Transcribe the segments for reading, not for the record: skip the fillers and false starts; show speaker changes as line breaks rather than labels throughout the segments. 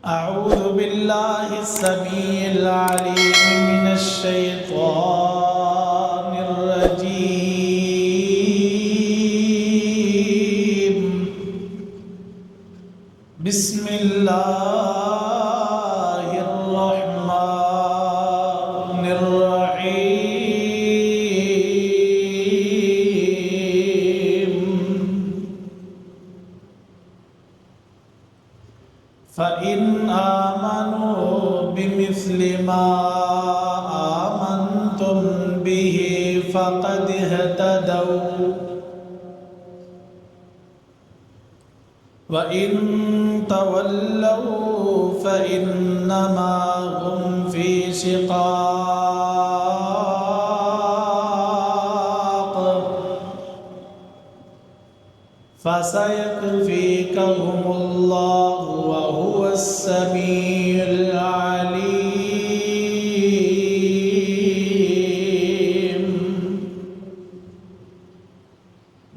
أعوذ بالله السميع العليم من الشيطان الرجيم. بسم الله الرحمن الرحيم. فإن آمنوا بمثل ما آمنتم به فقد اهتدوا وإن تولوا فإنما هم في شقاق فسيكفيكهم الله وهو السميع العليم.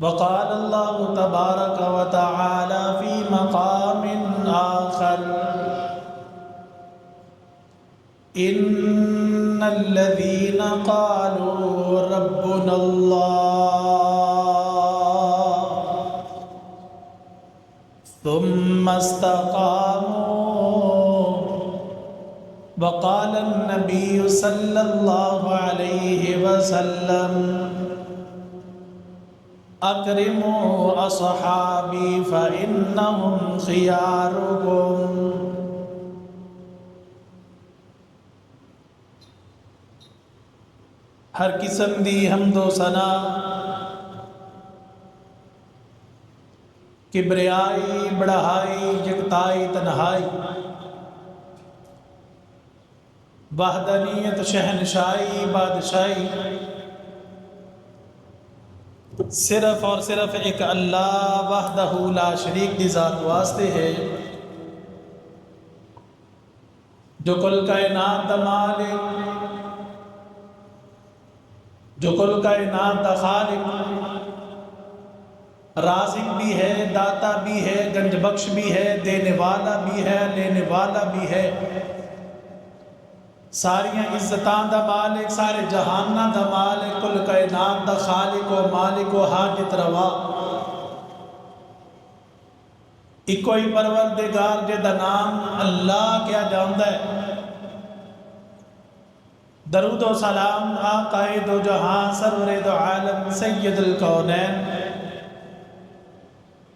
وقال الله تبارك وتعالى في مقام آخر: إن الذين قالوا ربنا الله ثم استقاموا وقال النبي صلى الله عليه وسلم: اکرموا اصحابی فإنهم خیارکم. ہر قسم دی حمد و ثنا کبریائی بڑھائی یکتائی تنہائی وحدانیت شہنشاہی بادشاہی صرف اور صرف ایک اللہ وحدہ لا شریک دی ذات واسطے ہے جو کل کائنات دا مالک، جو کل کائنات دا خالق، رازق بھی ہے، داتا بھی ہے، گنج بخش بھی ہے، دینے والا بھی ہے، لینے والا بھی ہے، ساریاں عزتاں دا مالک، سارے جہاناں دا مالک، کل کائنات دا خالق و مالک و حاجت روا، ایک کوئی پروردگار جے دا نام اللہ کیا جاندا ہے. درود و سلام آقا دو جہاں سرور دو عالم سید الکونین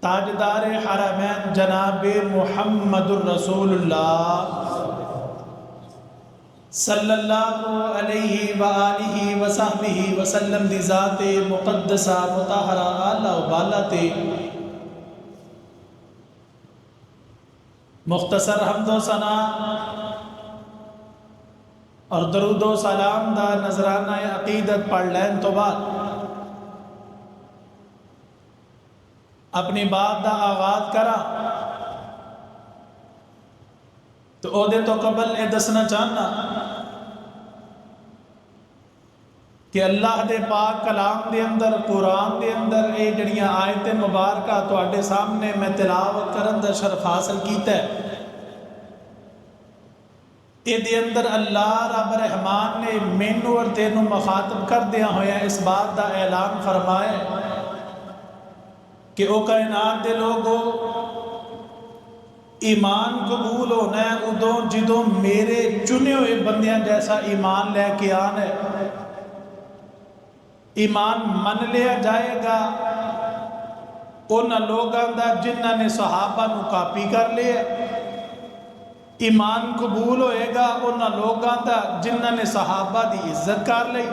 تاجدار حرمین جناب محمد الرسول اللہ صلی اللہ علیہ وآلہ وصحبہ وسلم دی ذات مقدسہ مطہرہ اعلیٰ و بالا تے مختصر حمد و ثنا اور درود و سلام دا نذرانہ عقیدت پڑھ لین تو بعد اپنی بات دا آغاز کرا تو او دے تو قبل اے دسنا چاہنا کہ اللہ دے پاک کلام دے اندر، قرآن دے اندر اے جڑیاں آیت مبارکہ تو آٹے سامنے میں تلاوت کرن دا شرف حاصل کیتا ہے. اے دے اندر اللہ رب رحمان نے مینو اور تینوں مخاطب کر دیا ہویا اس بات دا اعلان فرمائے کہ او کائنات دے لوگوں ایمان قبول ہونا ہے ادوں جدوں میرے چنے ہوئے بندیاں جیسا ایمان لے کے آنا ہے. ایمان من لیا جائے گا انہاں لوگاں دا جنہاں نے صحابہ نو کاپی کر لیا. ایمان قبول ہوئے گا انہاں لوگاں دا جنہاں نے صحابہ دی عزت کر لی.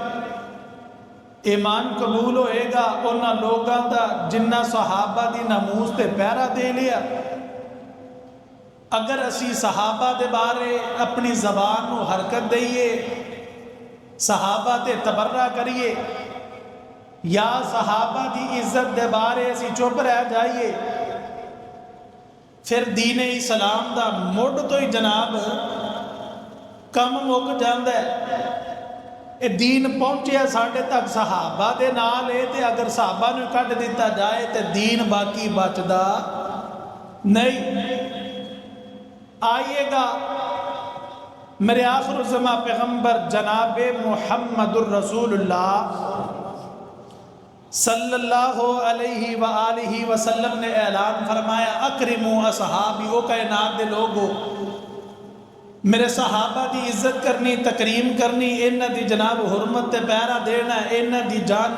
ایمان قبول ہوئے گا انہاں لوگاں دا جنہاں صحابہ دی ناموس تے پیرا دے لیا. اگر اسی صحابہ دے بارے اپنی زبان نو حرکت دئیے، صحابہ تے تبرہ کریے یا صحابہ دی عزت دے بارے اسی چپ رہ جائیے، پھر دین اسلام دا مڈ تو ہی جناب کم مک جاندہ ہے. اے دین پہنچیا ساڑھے تک صحابہ دے نال ہے تے اگر صحابہ نے کٹ دیتا جائے تے دین باقی بچدا نہیں. آئیے گا میرے آخر الزماں پیغمبر جناب محمد الرسول اللہ صلی اللہ علیہ وآلہ وسلم نے اعلان فرمایا اکرموا اصحابی، او کائنات دے لوگو میرے صحابہ دی عزت کرنی، تکریم کرنی، انہاں دی جناب حرمت تے پیرا دینا، انہاں دی جان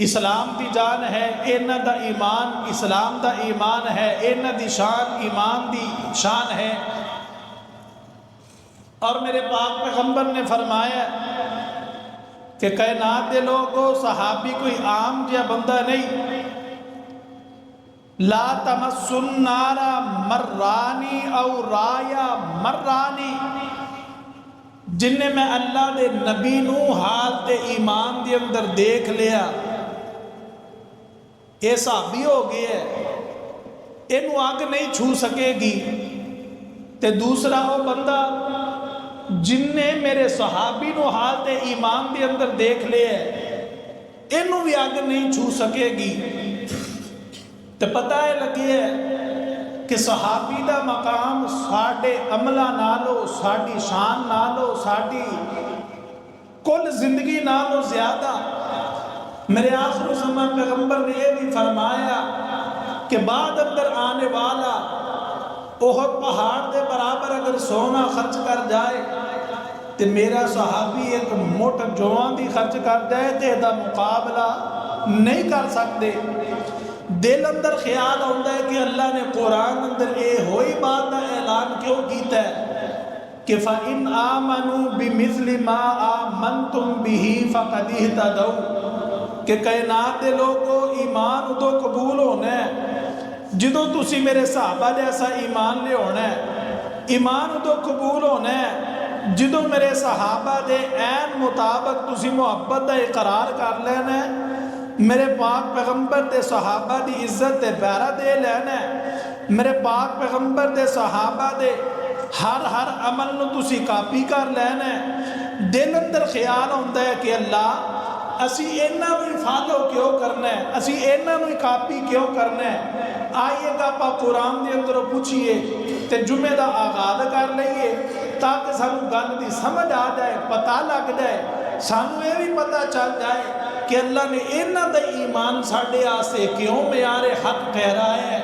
اسلام دی جان ہے، انہاں دا ایمان اسلام دا ایمان ہے، انہاں دی شان ایمان دی شان ہے۔ اور میرے پاک پیغمبر نے فرمایا کہ کائنات دے لوگوں صحابی کوئی عام جہا بندہ نہیں، لا تمس النار مرانی او رایا مرانی، جن میں اللہ دے نبی نو حالت ایمان دے اندر دیکھ لیا، اے صحابی ہو گیا ہے، انہوں آگ نہیں چھو سکے گی۔ تے دوسرا وہ بندہ جن نے میرے صحابی نو حالت ایمان دے اندر دیکھ لیا ہے، انہوں بھی آگ نہیں چھو سکے گی۔ تے پتہ ہے لگی ہے کہ صحابی دا مقام ساڑھے عملہ نالو، ساڑھی شان نالو، ساڑھی کل زندگی نالو زیادہ۔ میرے آخر زمان پیغمبر نے یہ بھی فرمایا کہ بعد اندر آنے والا احد پہاڑ دے برابر اگر سونا خرچ کر جائے تو میرا صحابی ایک موٹ جوان دی خرچ کر جائے تو دا مقابلہ نہیں کر سکتے۔ دل اندر خیال ہوتا ہے کہ اللہ نے قرآن اندر اے ہوئی بات دا اعلان کیوں کیتا ہے کہ فَإِنْ آمَنُوا بِمِثْلِ مَا آمَنْتُمْ بِهِ فَقَدْ اهْتَدَوْا، کہ کائنات دے لوگوں ایمان ادو قبول ہونا ہے جدو تسی میرے صحابہ جیسا ایمان لے ہونا ہے، ایمان ادو قبول ہونا ہے جدو میرے صحابہ دے عین مطابق تسی محبت دا اقرار کر لینا ہے، میرے پاک پیغمبر دے صحابہ دی عزت دے پیرا دے لینا ہے، میرے پاک پیغمبر دے صحابہ دے ہر عمل نو تسی کاپی کر لینا ہے۔ دل اندر خیال ہوتا ہے کہ اللہ اسی اینا بھی فالو کیوں کرنا ہے، اسی اینا بھی کاپی کیوں کرنا ہے۔ آئیے گا پا قرآن دے اندر پوچھئے تے جمعہ دا آغاز کر لئیے تاکہ سانو گل دی سمجھ آ جائے، پتہ لگ جائے، سانو یہ بھی پتہ چل جائے کہ اللہ نے اینا دا ایمان ساڑھے آسے کیوں معیار حق ٹھہرایا ہے۔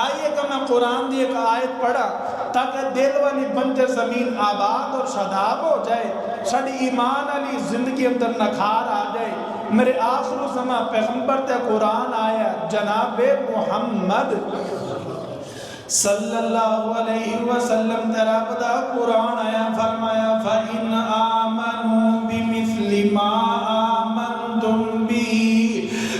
آئیے گا میں قرآن دی ایک آیت پڑھا تاکہ دل والی بنجر زمین آباد اور شاداب ہو جائے، ساڑھی ایمان علی زندگی اندر نکھار آ جائے۔ میرے آخر زمان پیغمبر تے قرآن آیا جناب محمد صلی اللہ علیہ وسلم تیرا بدا قرآن آیا فرمایا فَإِنْ آمَنُوا بِمِثْلِ مَا آمَنْتُمْ بِهِ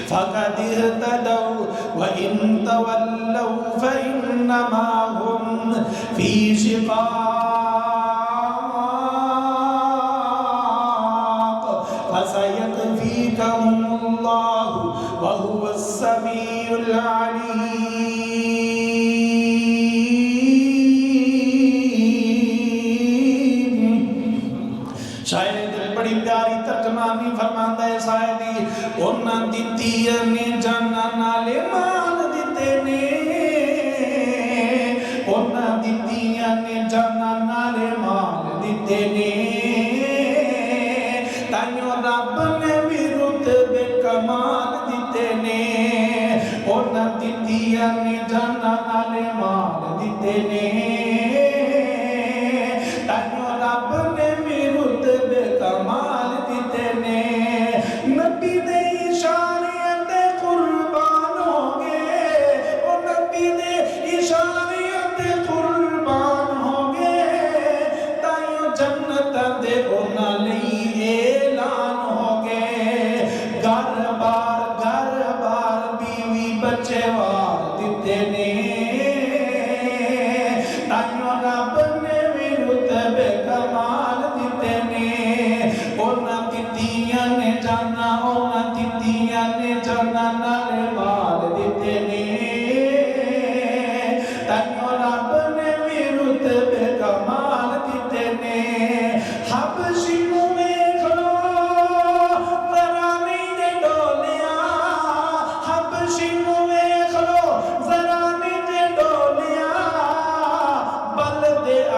فَقَدْ اهْتَدَوْا وَإِنْ تَوَلَّوْا فَإِنَّمَا هُمْ فِي شِقَاقٍ فَسَيَكْفِيكَهُمُ اللَّهُ وَهُوَ السَّمِيعُ الْعَلِيمُ۔ شاید بڑی پیاری ترجمانی فرماندہ ہے شاہدی انہاں دیتیاں نے جانا نالے مان دیتے نے، انہاں دیتیاں نے جانا نالے مان دیتے نے، تائیوں رب نے بھی رتبے کمال دیتے نے، انہاں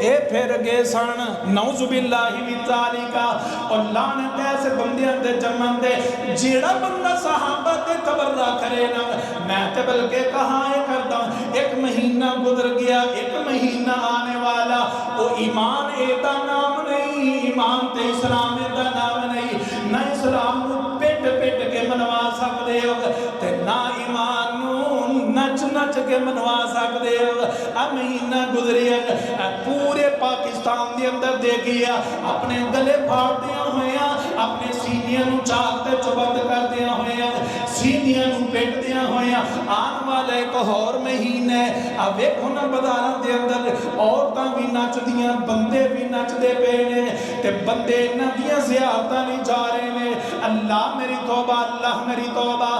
اے پھر گئے سن نعوذ باللہ من ذالک اور لعنت ایسے بندیاں دے جمن دے جیڑا بندہ صحابہ تے تبرہ کرے نا میں تے بلکہ کہاں کردا ایک مہینہ گزر گیا ایک مہینہ آنے والا وہ ایمان اے دا نام نہیں ایمان تے اسلام اے دا نام نہیں نہ اسلام نو پیٹ پیٹ کے منوا سکدے ہو تے نہ ایمان نو نچ نچ کے منوا سکدے ہو مہینہ گزریا پورے پاکستان دے اندر دیکھیا اپنے گلے پھاڑ دیا ہویا اپنے سینیاں نو چاکتے چبند کر دیا ہویا سینیاں نو پیٹ دیا ہویا آن والا ایک اور مہینہ اب ایک ہونا بازاراں دے اندر عورتاں بھی نچ دیاں بندے بھی نچ دے پینے تے بندے ندیاں زیادہ نہیں جا رہے نے اللہ میری توبہ اللہ میری توبہ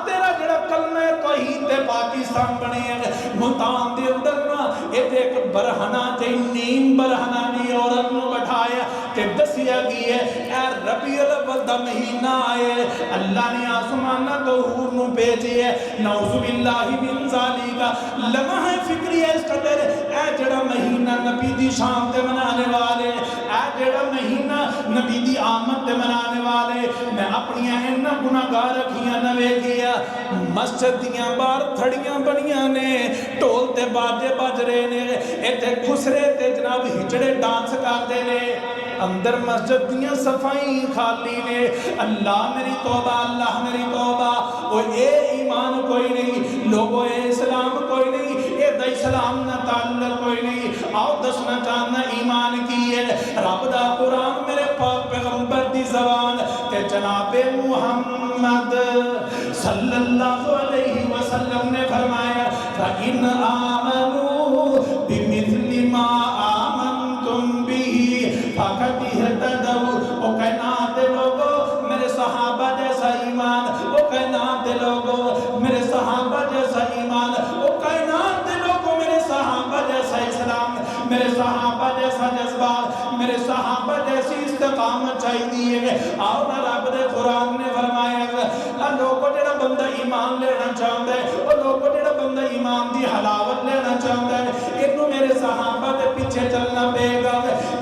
تیرا جڑا کلمہ توحید تے پاکستان بنے ہیں ملتان دے اندر نا ایک ایک برہنہ تے نیم برہنہ نہیں عورت نو بٹھایا تے دسیا گئی ہے اے ربیع الاول دا مہینہ آئے اللہ نے آسمانہ توہور نو بھیجی ہے نعوذ باللہ من ذالک لمحہ فکری ہے اس قدر اے جڑا مہینہ نبی دی شام تے منانے والے اے جڑا مہینہ نبی دی آمد تے منانے والے میں اپنی اینا گناہگار رکھیاں نوے کیا مسجد دیاں بار تھڑیاں بنیاں نے ٹول تے باجے بج رہے نے ایتے خسرے تے جناب ہجڑے ڈانس کر دے نے اندر مسجد دیاں صفائیں خالی نے اللہ میری توبہ اللہ میری توبہ وہ اے ایمان کوئی نہیں لوگوں اے اسلام کوئی نہیں اے دا اسلام نہ تعلق کوئی نہیں آؤ دسنا چاہنا ایمان کی ہے رب دا قرآن میرے پاک پیغمبر دی زبان تے جناب محمد صلی اللہ علیہ وسلم نے فرمایا فَإِنْ آمَنُوا بِمِثْلِ مَا آمَنْتُمْ بِهِ فَقَدْ اهْتَدَوْا او کائنات دے لوگو میرے صحابہ جیسا ایمان او کائنات دے لوگو میرے صحابہ جیسا ایمان او کائنات دے لوگو میرے صحابہ جیسا اسلام میرے صحابہ جیسا جذبات میرے صحابہ جیسی استقامت چاہی دیئے آؤ نہ رب دے قرآن نے فرمایا لوگوں جڑا بندہ ایمان لینا چاہتا ہے وہ لوگوں جڑا بندہ ایمان دی حلاوت لینا چاہتا ہے انہوں میرے صحابہ دے پیچھے چلنا پے گا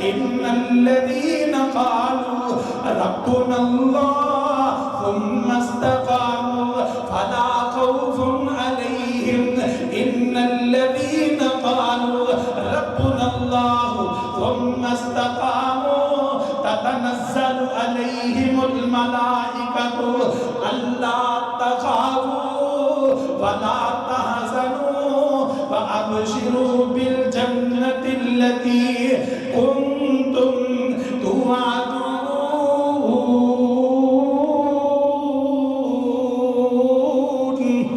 ان الذین قالوا ربنا اللہ ثم استقاموا فلا خوف علیہم ان الذین قالوا ربنا اللہ ثم استقاموا تتنزل علیہم الملائکۃ الا تخافوا ولا تحزنوا وابشروا بالجنة التي كنتم توعدون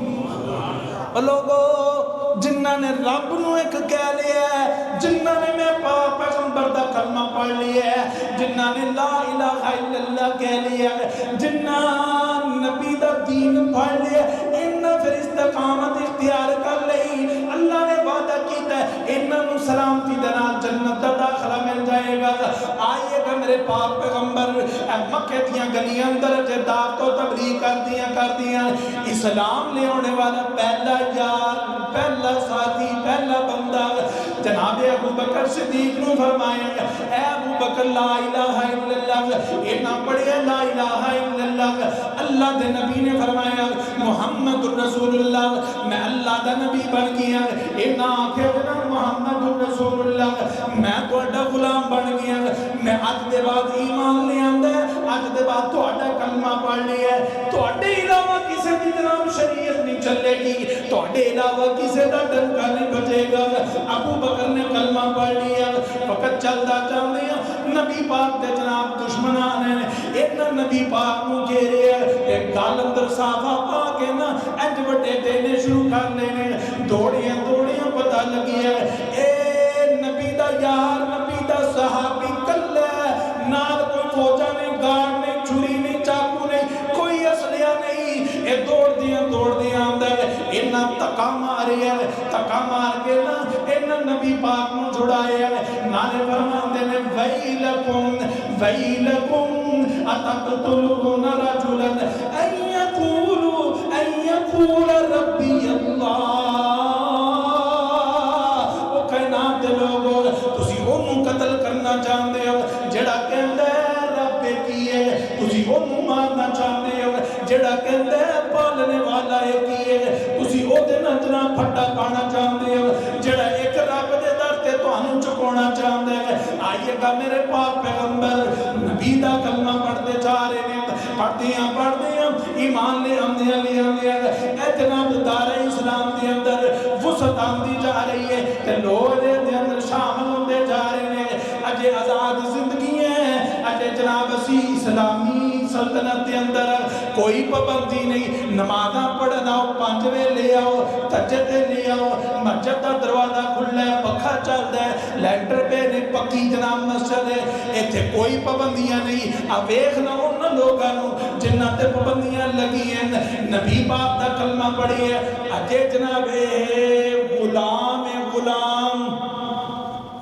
لوگو جنہاں نے رب نو ایک کہہ لیا ہے جنہاں نے میں پاک پیغمبر دا کلمہ پڑھ لیا ہے جنہاں نے لا الہ الا اللہ کہہ لیا ہے جنہاں نبی دا دین پڑھ لیا انہاں پھر استقامت اختیار کر لئی اللہ نے وعدہ کیتا ہے انہاں نو سلامتی دے نال جنت دا داخلہ مل جائے گا آئیے گا میرے پاک پیغمبر مکہ دیاں گلیاں اندر دعوت و تبلیغ کر دیا اسلام لے ہونے والا پہلا یار پہلا ساتھی پہلا بندہ جناب ابو بکر صدیق نو فرمایا اے ابو بکر لا الہ الا اللہ اینا پڑھیا لا الہ الا اللہ اللہ دے نبی نے فرمایا محمد رسول اللہ میں اللہ دا نبی بن گیا اینا آنکھیں جنا محمد رسول اللہ میں توڑا غلام بن گیا میں آج دے بعد ایمان لے آندے آج دے بعد توڑا کلمہ پڑھ لیا توڑے علاوہ کسے دی جناب شریعت نہیں چلے گی توڑے علاوہ کسے دا ڈنکا نہیں بچے گا ابو بکر نے کلمہ پڑھ لیا فقط چلتا چاہتے ہیں نبی پاک دے جناب دشمنان ہیں ایک نبی پاک نو گھیرے ایک گال اندر صافہ پاک ہے نا انج وٹے دینے شروع کر لینے دوڑیاں پتہ لگی ہے اے نبی دا یار نبی دا صحابی کل ہے نال کوئی فوجہ نہیں گاڑ نہیں چھری نہیں چاکو نہیں کوئی اسلحہ نہیں اے دوڑ دیاں اندر انہاں تکا ماری ہے تکا مار کے نا انہاں نبی پاک نو چھڑائے ہے نالے فرماندے نے ویلکم اتقتلون رجلا ان یقول ربی اللہ او کائنات دے لوگو تسی جڑا کہندا ہے رب کی ہے تسی اونوں مارنا چاہتے ہو، جڑا کہندا ہے پالنے والا ہے کی ہے تسی او دے نال جناب پھٹا پانا چاہتے ہو، جڑا ایک رب دے در تے تانوں چکونا چاہندا ہے۔ آئیے گا میرے پاک پیغمبر نبی دا کلمہ پڑھتے جا رہے ہیں، پڑھتے ہیں ایمان لے آندے اے جناب دار اسلام دے اندر وسعت آندی جا رہی ہے تے لوگ دے اندر شامل ہوندے جا رہے ہیں، اجے آزاد زندگی ہے، اجے جناب اسی اسلامی سلطنت دے اندر کوئی پابندی نہیں، نمازاں پڑھنا 5 ویلے آؤ، تہجد لے آؤ، مسجد دا دروازہ کھلا ہے، پکھا چلدا ہے، لینٹر پہ نے پکی جناب مسجد ہے، ایتھے کوئی پابندیاں نہیں۔ اب ویکھنا ان لوگاں نوں جنہاں تے پابندیاں لگی ہیں، نبی پاک دا کلمہ پڑھی ہے، اجے جناب غلام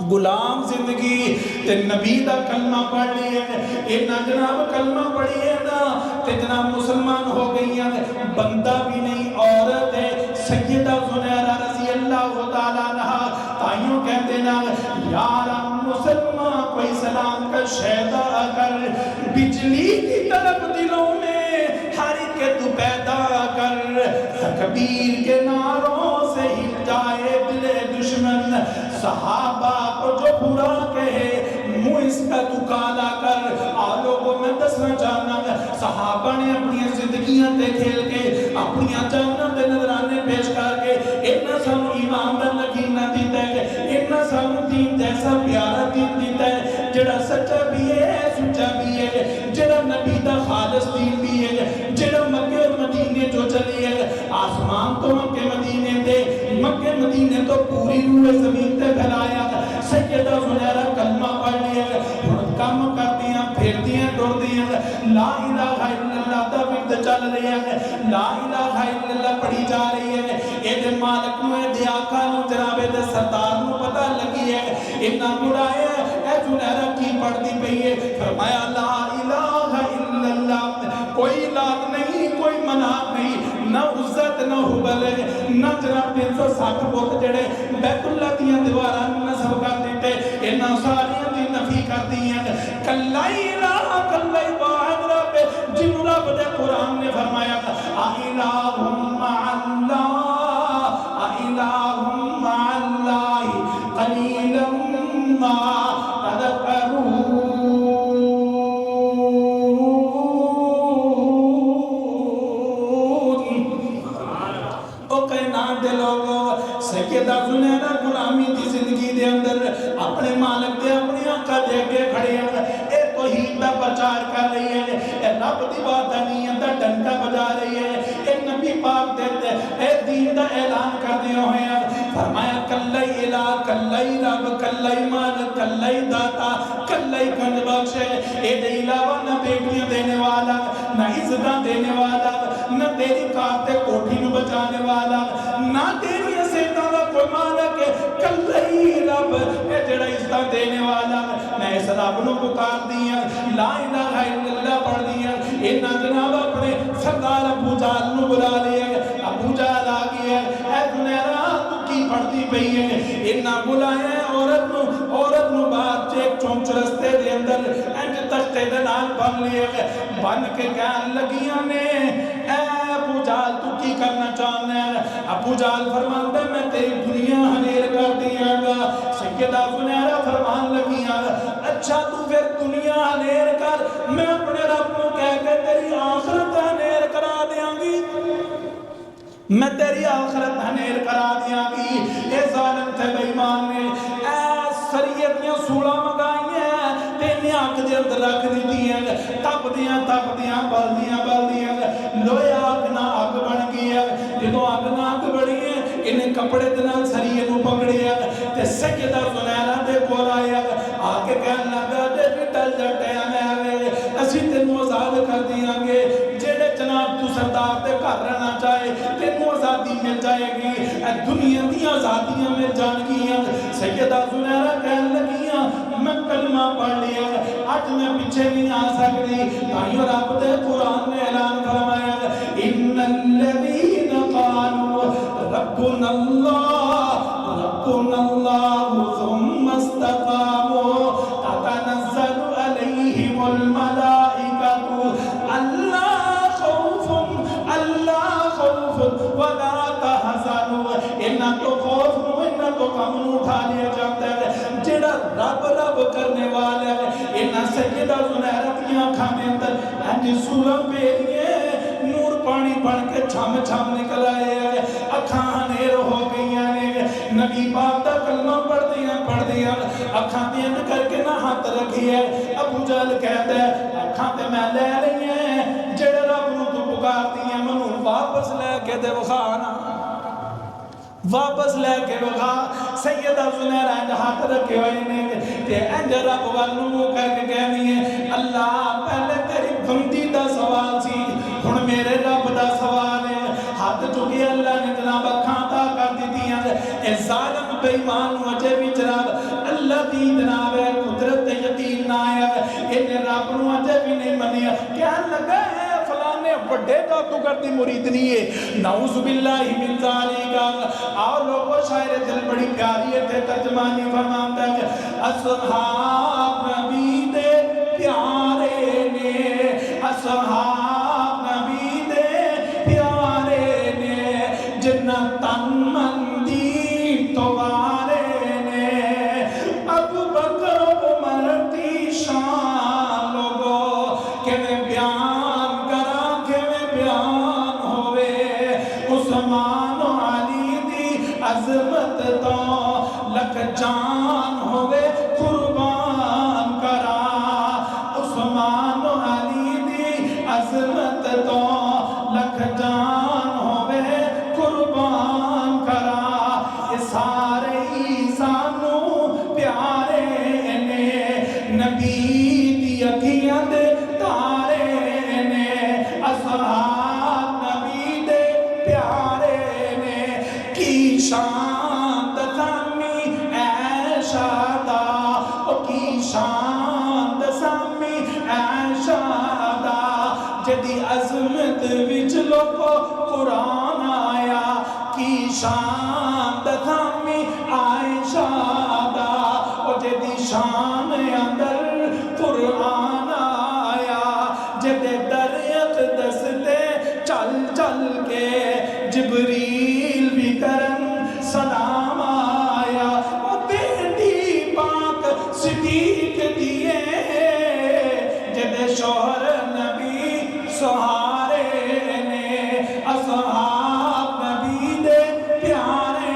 غلام زندگی تے نبی دا کلمہ پڑھ لی ہے، انہاں جناب کلمہ پڑھی ہے نا تے جناب مسلمان ہو گئی ہیں، بندہ بھی نہیں عورت ہے، سیدہ زنیرہ رضی اللہ تعالیٰ عنہ تائیوں کہتے نا یارا مسلمان کوئی سلام کا شیدہ کر، بجلی کی طرف دلوں میں ہر کے تو پیدا کر، تکبیر کے نعروں سے ہل جائے دل دشمن، صحابہ کو جو برا کہے منہ اس کا تو کالا کر۔ اور لوگوں میں دسنا چاہنا صحابہ نے اپنی زندگیاں تے کھیل کے اپنی جاناں دے نظرانے پیش کر کے اتنا سانو ایمان دا یقین دیتا ہے، اتنا سانو دین جیسا پیارا دین دیتا ہے جڑا سچا بھی ہے سچا بھی ہے، جڑا نبی دا خالص دین بھی ہے، جڑا مکہ اور مدینے جو چلی ہے، آسمان تو مکہ مدینے دے، مکہ مدینے تو پوری روح زمین تے پھیلایا، سیدہ زنیرہ کلمہ پڑھ لیا، کام کر دیا، پھر دیا، ڈور دیا، لا الہ الا اللہ دا ورد چل رہی ہے، لا الہ الا اللہ پڑھی جا رہی ہے، اے دے مالک نو، اے دے آقا نو، جناب دے سردار نو پتہ لگی ہے، اتنا برا ہے، اے زنیرہ کی پڑھ دی پئی ہے، فرمایا لا الہ الا اللہ، کوئی لات نہیں، کوئی منات نہیں، نہ عزت نہ حبل نہ جناب 360 بہت جڑے بیت اللہ دیاں دیواران نصب کر دیتے، انہاں ساریاں دی نفی کر دی ہیں، کلائی الہ کلائی واحد رب، جن رب دے قرآن نے فرمایا اِلَٰهٌ مَّعَ اللَّهِ اِلَٰهٌ مَّعَ اللَّهِ قَلِيلًا مَّا تَذَكَّرُونَ۔ سیدہ زنیرہ غلامی دی زندگی دے اندر اپنے مالک دے اپنی آنکھا دے کے کھڑے ہیں، اے توحید دا پرچار کر رہی ہے، اے رب دی وحدانیت دا ڈنکا بجا رہی ہے، اے نبی پاک دے اے دین دا اعلان کر دے ہوئے ہیں، فرمایا کلئی الہ کلئی رب کلئی مالک کلئی داتا کلئی کنج بخش ہے، اے دے علاوہ نہ بیٹیاں دینے والا نہ عزتاں دینے والا نہ تیری کارتے کوٹھی نو بچانے والا نہ تیری سیدہ دا کوئی مالک ہے، کلئی رب اے جڑا عزتاں دینے والا، میں اس رب نو پکار دیا، لا الہ الا اللہ پڑھ دیا، انہاں جناب اپنے سردار ابو جہل نو بلا لیا، ابو جہل آ گیا، اے زنیرہ تو کی پڑھتی پئی ہے، انہاں بلائے عورت نو باہر چیک چونچ رستے دے اندر انج تختے دے نال بن لیا، بن کے کہن لگیاں نے اے ابو جہل تو کی کرنا چاہنا ہے؟ ابو جہل فرماندا میں تیری دنیا ہنیر کر دیا گا، سیدہ زنیرہ فرمان لگیاں اچھا تو پھر دنیا ہنیر کر، میں اپنے رب کو کہہ کے تیری آخرت ہنیر کرا دیاں گی، میں تیری آخرت ہنیر کرا دیاں گی۔ اے ظالم تھے بے ایمان نے اے سریعتیاں سوڑا مگائی ہیں تینے آنکھ دے اندر رکھ دیتی ہیں، تپ دیاں بلدیاں لویا آگ نہ آگ بن گیا، جدو آگ نہ آگ بڑی ہے انہیں کپڑے دنال سریعے نو پکڑیا تے سیدہ زنیرہ دے کول آیا، آکے کہنے لگا دے ٹل جٹے ہمیں اسی تینوں آزاد کر دیاں گے، جیڑے جناب تو سردار دے گھر رہنا چاہے تینوں آزادی مل جائے گی، اے دنیا دی آزادیاں مل جان گیاں۔ سیدہ زنیرہ کہنے لگیاں میں کلمہ پڑھ لیا، آج میں پیچھے نہیں آ سکتی، تائیوں رب دے قرآن نے اعلان فرمایا ان الذین قالوا ربنا اللہ ثم استقاموا تتنزل کام نو اٹھا لیا جاتا ہے جڑا رب رب کرنے والا ہے انہاں سیدہ زنیرہ دیاں اکھاں دے اندر انج سورہ پیریے نور پانی بن کے چھم چھم نکل آئے اکھاں نیر ہو گئیاں نے نبی پاک دا کلمہ پڑھ دیا اکھاں دین کر کے نہ ہاتھ رکھی ہے ابو جہل کہتا ہے اکھاں تے میں لے رہی ہیں جڑے رب نو تو پکار دی ہیں منو واپس لے کے دے وخانا واپس لے کے وخا سیدہ زنیرہ انج ہاتھ رکھے ہوئے نے تے انج رب والنو کہہ کے کہنی ہے اللہ پہلے تیری بندی دا سوال سی ہن میرے رب دا سوال ہے ہاتھ چکے اللہ نے جناب اکھاں عطا کر دیتی ہیں اے ظالم بے ایمان وجہ بھی جناب اللہ دی جناب ہے قدرت یقین نہ آیا انہیں رب نو وجہ بھی نہیں منیا کیا لگا ہے فلانے بڑے جادوگر دی مرید نہیں ہے نعوذ باللہ من ذالک اور لوگوں شاعر دل بڑی پیاری ہے ترجمانی فرمانتا ہے اصحاب نبی دے پیارے نے اصحاب نبی دے پیارے نے جنت تن مندی توارے نے ابو بکر عمر دی شان لوگو کہ میں بیان کرا کہ میں بیان ہوئے عثمان و علی دی عظمت تو لک جان ہوئے قربان کرا عثمان و علی دی عظمت تو لک جان ہوئے قربان کرا یہ سارے سانو پیارے نے نبی دی اکھیاں دے تارے نے اصحاب نبی دے پیارے نے کی شان دسامی عائشہ دا او کی شان دسامی عائشہ دا جدی عظمت وچ لوگو قرآن آیا کی شان دسامی عائشہ دا او جدی شان اندر قرآن آیا جدے در اقدس تے چل چل کے جبریل بھی کرن سلام آیا او بیٹی پاک صدیق دیئے جدے شوہر نبی سہارے نے اصحاب نبی دے پیارے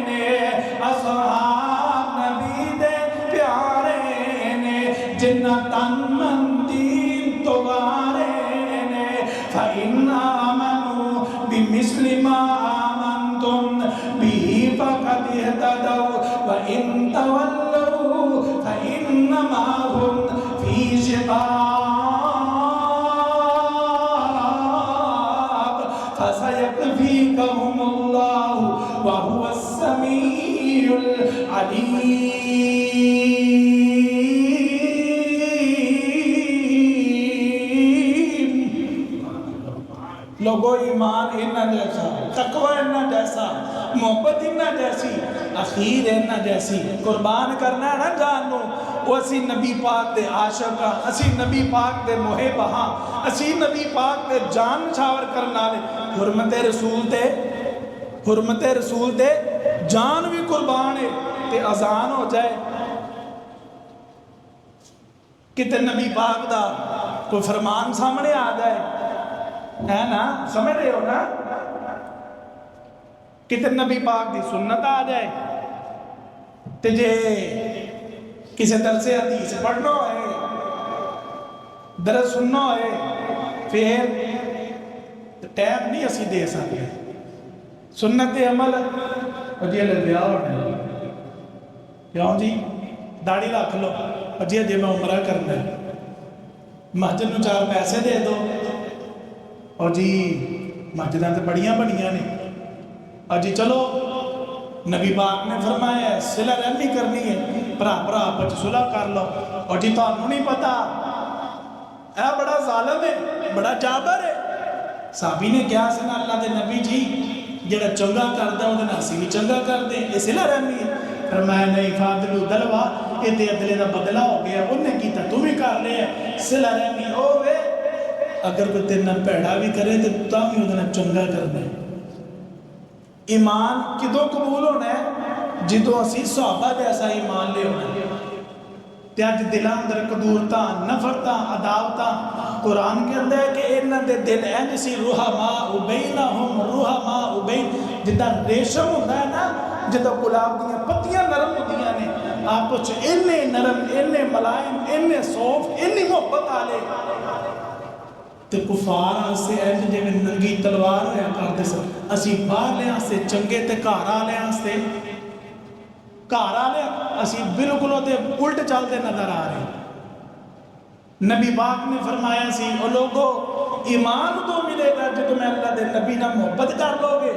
نے اصحاب نبی دے پیارے نے جنت تن مندی توارے نے فَإِنْ آمَنُوا بِمِثْلِ مَا آمَنْتُمْ بِهِ فَقَدْ اهْتَدَوْا وَإِنْ تَوَلَّوْا فَإِنَّمَا هُمْ فِي شِقَاقٍ فَسَيَكْفِيكَهُمُ اللَّهُ وَهُوَ السَّمِيعُ الْعَلِيمُ لوگو ایمان انہا جیسا تقوی انہا جیسا محبت انہا جیسی اخیر انہا جیسی قربان کرنا ہے نا جانو وہ اسی نبی پاک دے عاشق ہاں اسی نبی پاک دے محب ہاں اسی نبی پاک دے جان چھاور کرنا لے حرمت رسول دے جان بھی قربان ہے تے اذان ہو جائے کتے نبی پاک دا کوئی فرمان سامنے آ جائے ہے نا سمجھ رہے ہو نا کتے نبی پاک دی سنت آ جائے تے جے کسی درس حدیث پڑھنا ہے درس سننا ہے پھر ٹائم نہیں اسی دے سکتے سنت عمل جی اللہ بیاہ ہونے کیوں جی داڑھی رکھ لو جی میں عمرہ کرنا ہے مسجد نو 4 پیسے دے دو اور جی مسجداں تے بڑیاں بنیاں نے اور جی چلو نبی پاک نے فرمایا ہے صلہ رحمی کرنی ہے بھرا آپس صلح کر لو اور جی تانوں نہیں پتا اے بڑا ظالم ہے بڑا جابر ہے صحابی نے کیا سنا اللہ دے نبی جی جڑا چنگا کردا اودے نال اسی بھی چنگا کردے اے صلہ رحمی ہے فرمایا نہیں فاضل دلوا اے تے عدلے دا بدلہ ہو گیا انہیں کیتا تم ہی کر لے صلہ رحمی ہوے اگر کوئی تیرے نال بھیڑا بھی کرے تو تم ہی اودے نال چنگا کرنا ہے ایمان کدوں قبول ہونا ہے جدوں اسی صحابہ جیسا ایمان لے ہونا تے اج دلاں اندر قدورتاں نفرتاں عداوتاں قرآن کے اندر ہے کہ انہاں دے دل انج سی رحماء بینہم رحماء بین جداں ریشم ہوندا ہے نا جداں گلاب دیاں پتیاں نرم ہوندیاں نے آپس اننے نرم اننے ملائم اننے صوف اننی محبت آلے تے کفار سے انج جے ننگی تلوار ہویا کرتے سن اسی باہر لے سے چنگے تے گھر والے سے گھر والے اسی بالکل تے الٹ چلتے نظر آ رہے نبی پاک نے فرمایا سی او لوگو ایمان تو ملے گا جو تمہیں اللہ دے نبی نہ محبت کر لو گے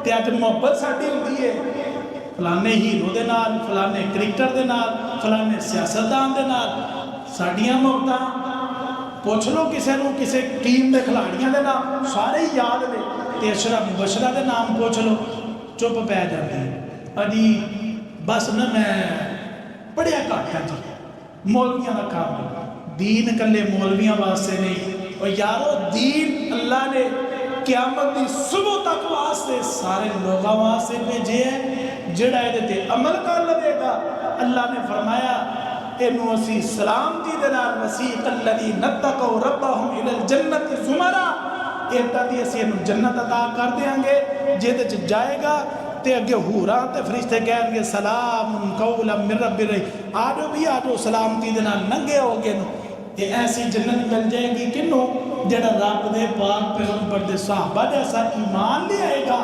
تے اج محبت ساڈی ہوندی ہے فلانے ہیرو دے نال فلانے کرکٹر دے نال فلانے سیاستدان دے نال ساڈیاں محبتاں پوچھ لو کسے نو کسے ٹیم دے کھلاڑیاں دے نام سارے ہی یاد لے تے اشرا مبشرہ دے نام پوچھ لو چپ پہ جاتی اجی بس نہ میں پڑھیا گھٹ ہے جی مولویاں دا کام دین کلے مولویاں واسطے نہیں اور یارو دین اللہ نے قیامت دی صبح تک واسطے سارے لوگاں واسطے بھیجے ہیں جڑا تے عمل کر لے گا اللہ نے فرمایا انو اسی سلامتی دنال وسیق الذین اتقوا ربهم الی الجنت زمرا ایتا دی اسی انو جنت عطا کر دیاں گے جیدے چ جائے گا تے اگے حوراں تے فرشتے کہیں گے سلام قولا من رب الرحیم آجو بھی آجو سلامتی دنال ننگے ہو گے نو یہ ایسی جنت مل جائے گی کنو جڑا رب دے پاک پیغمبر دے صحابہ جیسا ایمان لے آئے گا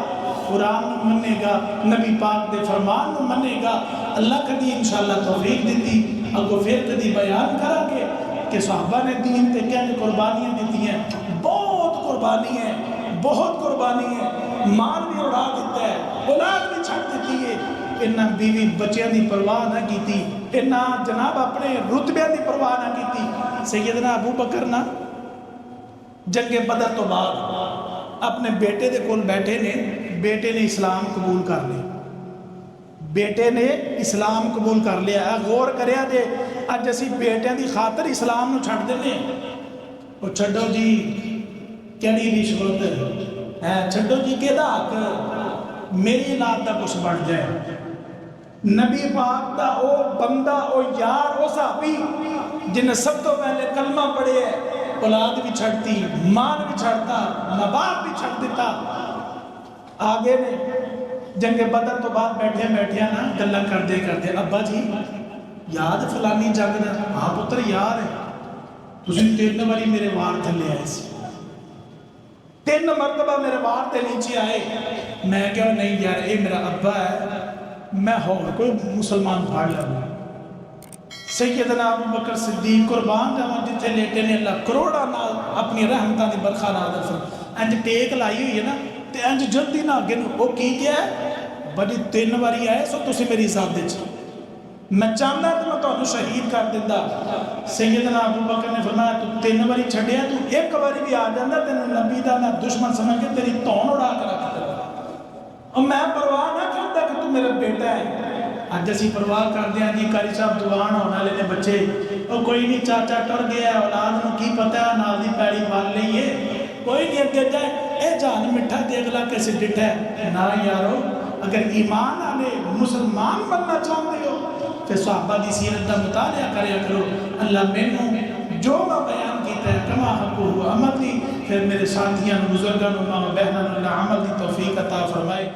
قرآن منے گا نبی پاک دے فرمان منے گا اللہ کدی انشاءاللہ توفیق دیتی اگو پھر کدی بیان کرا گے کہ صحابہ نے دین تے کیا قربانیاں دیتی ہیں بہت قربانی ہے بہت قربانی ہے مال بھی اڑا دیتا ہے اولاد بھی چھڑ دیتی ہے انہاں بیوی بچیاں دی پرواہ نہ کیتی انہاں جناب اپنے رتبے دی پرواہ نہ کیتی سیدنا ابو بکر نا جنگ بدر تو بعد اپنے بیٹے دے کول بیٹھے نے بیٹے نے اسلام قبول کر لیا بیٹے نے اسلام قبول کر لیا غور کریا دے اج اسی بیٹیاں دی خاطر اسلام نو چھڑ دینے او چھڑو جی کیڑی رشوت ہے چھڑو جی کیدا حق میری اولاد دا کچھ بن جائے نبی پاک دا او بندہ او یار او صحابی جن سب تو پہلے کلمہ پڑھے ہے اولاد بھی چھڑتی مال بھی چھڑتا نباب بھی چھڑ دیتا آگے نے جنگ بدر تو بعد بیٹھے بیٹھے نا گلہ کر دے ابا جی یاد فلانی جنگ دا ہاں پتر یاد ہے تسی 3 باری میرے وار تھلے آئے سی 3 مرتبہ میرے وار تے نیچے آئے میں کہا نہیں یار اے میرا ابا ہے میں کوئی مسلمان پھاڑ لگا سیدنا ابو بکر صدیق قربان جاواں جتھے لیٹے نے اللہ کروڑا نال اپنی رحمتاں دی برکھا نازل فرما انج ٹیک لائی ہوئی ہے نا تے انج جلدی نہ اگے او کی کیا ہے بڑی 3 باری آئے سو تسی میری ذات دے میں چاہتا تو میں تانوں شہید کر دیندا سیدنا ابو بکر نے فرمایا تو 3 باری چھڈیا تو ایک باری بھی آ جاندا تینوں نبی دا میں دشمن سمجھ کے تیری تون اڑا کے رکھ دیندا اور میں پرواہ نہ کرتا کہ تو میرا بیٹا ہے آج اسی پرواہ کر دیا جی کاری صاحب دوان ہونا لینے بچے اور کوئی نہیں چاچا ٹر گیا ہے اولاد نو کی پتہ ہے نال دی پیڑی بال لئیے کوئی نہیں اگے جائے اے جان مٹھا دیگلا کیسے ڈٹھا ہے نا یارو اگر ایمان آنے مسلمان بننا چاہتے ہو پھر صحابہ دی سیرت دا مطالعہ کریا کرو اللہ میں جو میں بیان کیتا ہے کما حقو عمل دی پھر میرے ساتھیاں بزرگاں بہناں اللہ عمل دی توفیق عطا فرمائے